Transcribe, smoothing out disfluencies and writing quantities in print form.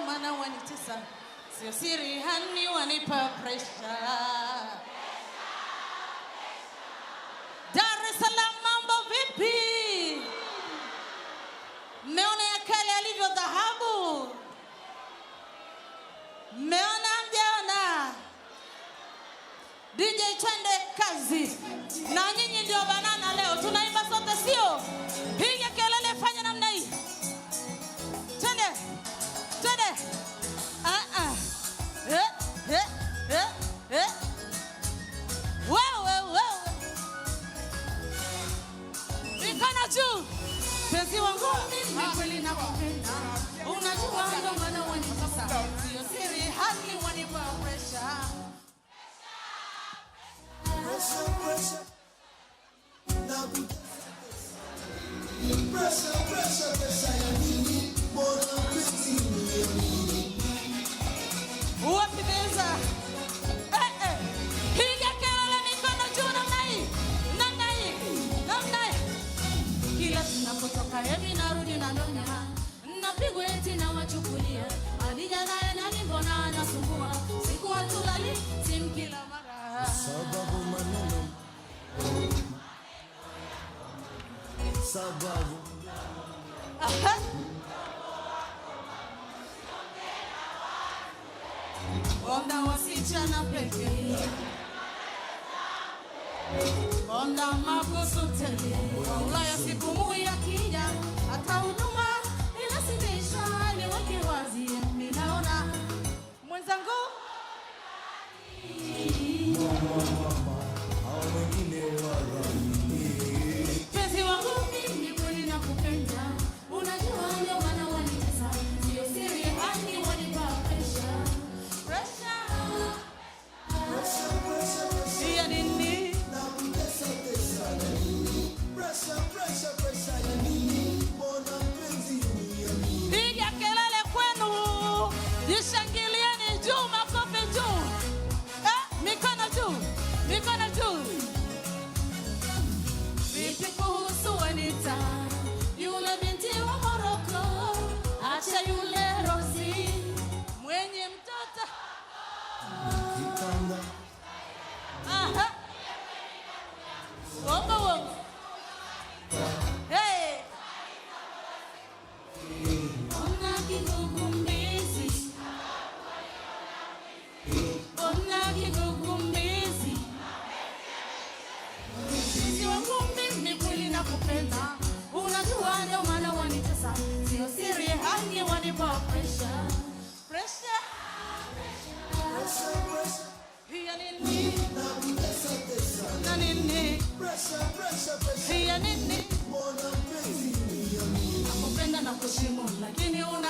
maana wanitesa. Sio siri hani wanipa pressure. Dar es Salaam mambo vipi? Mmeona ya kale alivyo dhahabu? Mmeona mjaona? DJ twende kazi. Na nyinyi ndio banana leo. Tunaimba sote sio? Piga kelele, fanya namna hii. Twende. Twende. Wewe. Mikono juu. Penzi wangu mimi kweli nakupenda. Unajua ndo maana wanitesa. Sio siri hali wanipa pressure. Pressure. Uwapendeza. Piga kelele, mikono juu namna hii. Kila tunapotoka hivi narudi na ndonya. Napigwa eti na wachukulia. Adija naye nani mbona anasumbua. Siku hatulali simu kila mara. Sababu maneno. Sababu. Onda wasichana pekee. Onda mabusu tele. Ulaya siku mui akija. Hata huduma inasidisha. Ni wake wazi minaona. Mwenzangu. Penzi wangu mimi kweli nakupenda. Unajua ndio maana wanitesa. Sio siri hani wanipa pressure. Ya nini? Piga kelele kwenu. Jishangilieni juu, makofi juu. Mikono juu. Vipi kuhusu Anita? Yule binti wa Morocco. Acha yule Rosi. Mwenye mtoto. Wongo. Hey. Ona kigugumizi. Sisi wangu mimi kweli nakupenda. Unajua ndio maana wanitesa. Sio siri hani wanipa pressure. Hiya nini? Na nini? Hiya nini? Nakupenda na kuheshimu lakini una